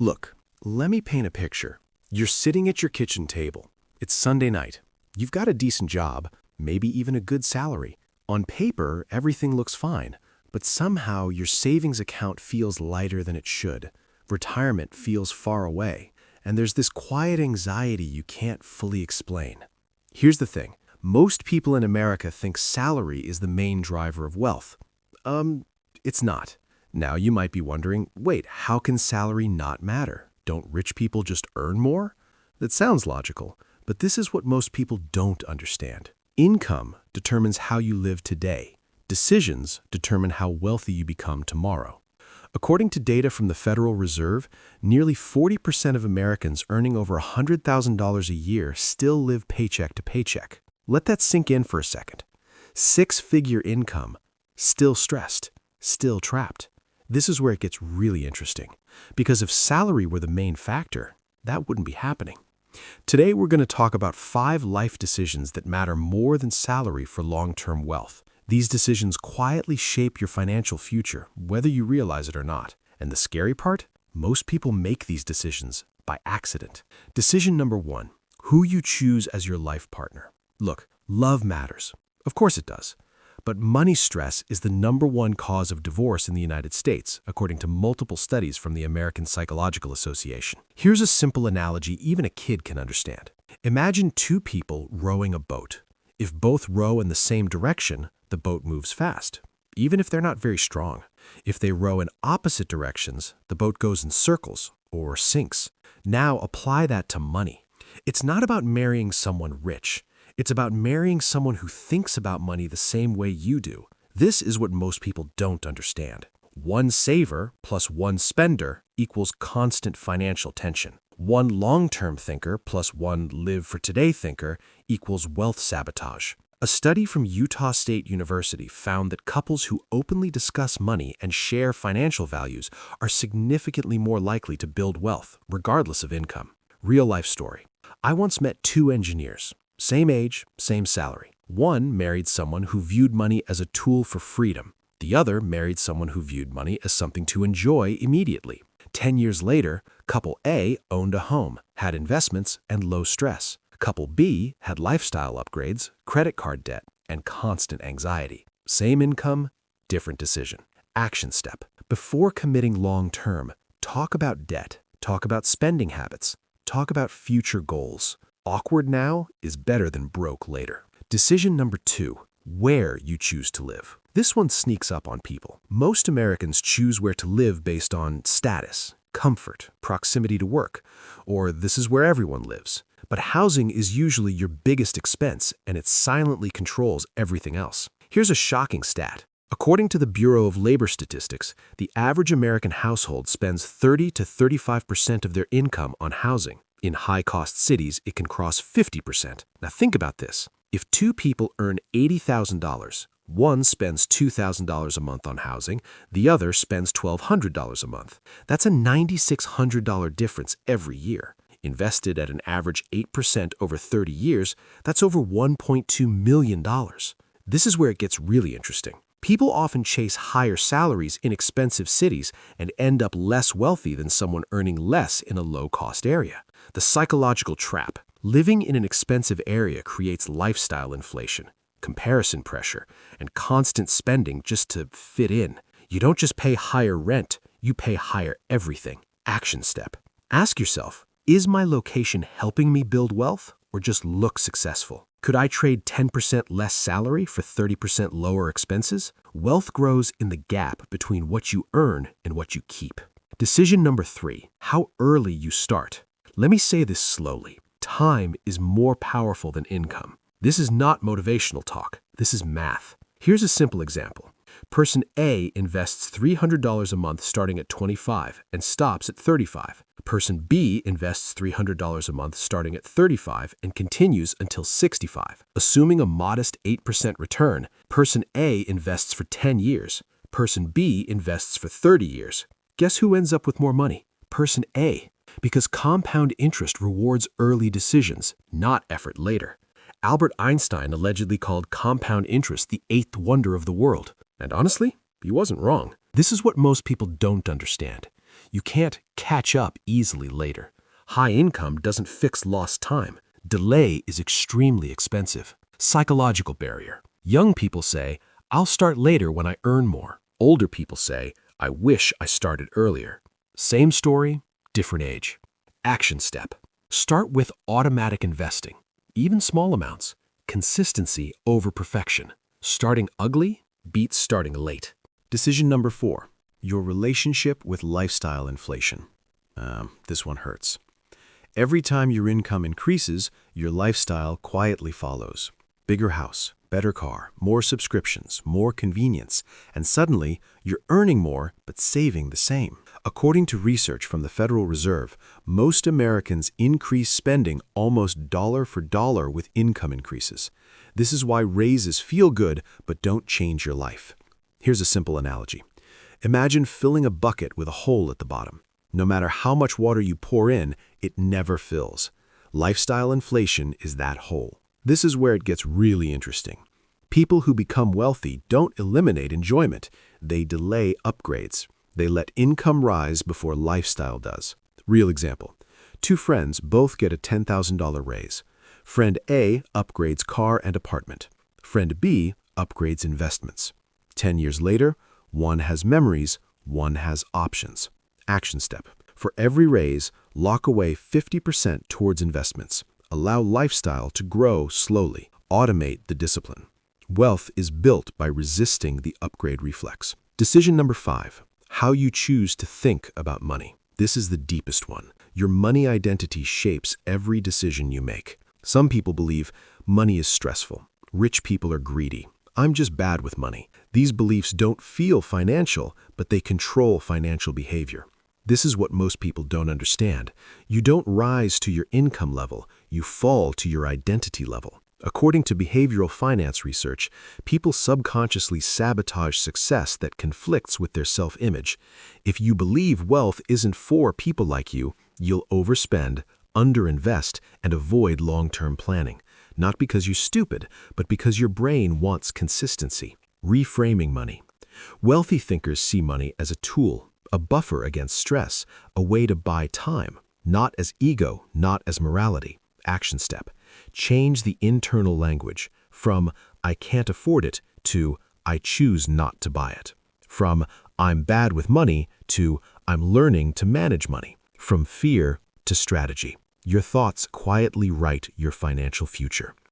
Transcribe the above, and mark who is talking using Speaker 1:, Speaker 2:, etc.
Speaker 1: Look, let me paint a picture. You're sitting at your kitchen table. It's Sunday night. You've got a decent job, maybe even a good salary. On paper, everything looks fine, but somehow your savings account feels lighter than it should. Retirement feels far away, and there's this quiet anxiety you can't fully explain. Here's the thing. Most people in America think salary is the main driver of wealth. It's not. Now you might be wondering, wait, how can salary not matter? Don't rich people just earn more? That sounds logical, but this is what most people don't understand. Income determines how you live today. Decisions determine how wealthy you become tomorrow. According to data from the Federal Reserve, nearly 40% of Americans earning over $100,000 a year still live paycheck to paycheck. Let that sink in for a second. Six-figure income, still stressed, still trapped. This is where it gets really interesting, because if salary were the main factor, that wouldn't be happening. Today, we're going to talk about 5 life decisions that matter more than salary for long-term wealth. These decisions quietly shape your financial future, whether you realize it or not. And the scary part? Most people make these decisions by accident. Decision number 1, who you choose as your life partner. Look, love matters. Of course it does. But money stress is the #1 cause of divorce in the United States, according to multiple studies from the American Psychological Association. Here's a simple analogy even a kid can understand. Imagine 2 people rowing a boat. If both row in the same direction, the boat moves fast, even if they're not very strong. If they row in opposite directions, the boat goes in circles or sinks. Now apply that to money. It's not about marrying someone rich. It's about marrying someone who thinks about money the same way you do. This is what most people don't understand. 1 saver plus 1 spender equals constant financial tension. 1 long-term thinker plus 1 live-for-today thinker equals wealth sabotage. A study from Utah State University found that couples who openly discuss money and share financial values are significantly more likely to build wealth, regardless of income. Real-life story. I once met 2 engineers. Same age, same salary. One married someone who viewed money as a tool for freedom. The other married someone who viewed money as something to enjoy immediately. 10 years later, couple A owned a home, had investments, and low stress. Couple B had lifestyle upgrades, credit card debt, and constant anxiety. Same income, different decision. Action step. Before committing long-term, talk about debt, talk about spending habits, talk about future goals. Awkward now is better than broke later. Decision number 2, where you choose to live. This one sneaks up on people. Most Americans choose where to live based on status, comfort, proximity to work, or this is where everyone lives. But housing is usually your biggest expense, and it silently controls everything else. Here's a shocking stat. According to the Bureau of Labor Statistics, the average American household spends 30 to 35% of their income on housing. In high-cost cities, it can cross 50%. Now think about this. If 2 people earn $80,000, one spends $2,000 a month on housing, the other spends $1,200 a month. That's a $9,600 difference every year. Invested at an average 8% over 30 years, that's over $1.2 million. This is where it gets really interesting. People often chase higher salaries in expensive cities and end up less wealthy than someone earning less in a low-cost area. The psychological trap. Living in an expensive area creates lifestyle inflation, comparison pressure, and constant spending just to fit in. You don't just pay higher rent, you pay higher everything. Action step. Ask yourself, is my location helping me build wealth or just look successful? Could I trade 10% less salary for 30% lower expenses? Wealth grows in the gap between what you earn and what you keep. Decision number 3, how early you start. Let me say this slowly. Time is more powerful than income. This is not motivational talk. This is math. Here's a simple example. Person A invests $300 a month starting at 25 and stops at 35. Person B invests $300 a month starting at 35 and continues until 65. Assuming a modest 8% return, Person A invests for 10 years. Person B invests for 30 years. Guess who ends up with more money? Person A. Because compound interest rewards early decisions, not effort later. Albert Einstein allegedly called compound interest the 8th wonder of the world. And honestly, he wasn't wrong. This is what most people don't understand. You can't catch up easily later. High income doesn't fix lost time. Delay is extremely expensive. Psychological barrier. Young people say, I'll start later when I earn more. Older people say, I wish I started earlier. Same story, different age. Action step. Start with automatic investing. Even small amounts. Consistency over perfection. Starting ugly beats starting late. Decision number 4. Your relationship with lifestyle inflation. This one hurts. Every time your income increases, your lifestyle quietly follows. Bigger house, better car, more subscriptions, more convenience, and suddenly you're earning more but saving the same. According to research from the Federal Reserve, most Americans increase spending almost dollar for dollar with income increases. This is why raises feel good but don't change your life. Here's a simple analogy. Imagine filling a bucket with a hole at the bottom. No matter how much water you pour in, it never fills. Lifestyle inflation is that hole. This is where it gets really interesting. People who become wealthy don't eliminate enjoyment. They delay upgrades. They let income rise before lifestyle does. Real example. 2 friends both get a $10,000 raise. Friend A upgrades car and apartment. Friend B upgrades investments. 10 years later, one has memories, one has options. Action step. For every raise, lock away 50% towards investments. Allow lifestyle to grow slowly. Automate the discipline. Wealth is built by resisting the upgrade reflex. Decision number 5. How you choose to think about money. This is the deepest one. Your money identity shapes every decision you make. Some people believe money is stressful. Rich people are greedy. I'm just bad with money. These beliefs don't feel financial, but they control financial behavior. This is what most people don't understand. You don't rise to your income level, you fall to your identity level. According to behavioral finance research, people subconsciously sabotage success that conflicts with their self-image. If you believe wealth isn't for people like you, you'll overspend, underinvest, and avoid long-term planning. Not because you're stupid, but because your brain wants consistency. Reframing money. Wealthy thinkers see money as a tool, a buffer against stress, a way to buy time, not as ego, not as morality. Action step. Change the internal language from I can't afford it to I choose not to buy it. From I'm bad with money to I'm learning to manage money. From fear to strategy. Your thoughts quietly write your financial future.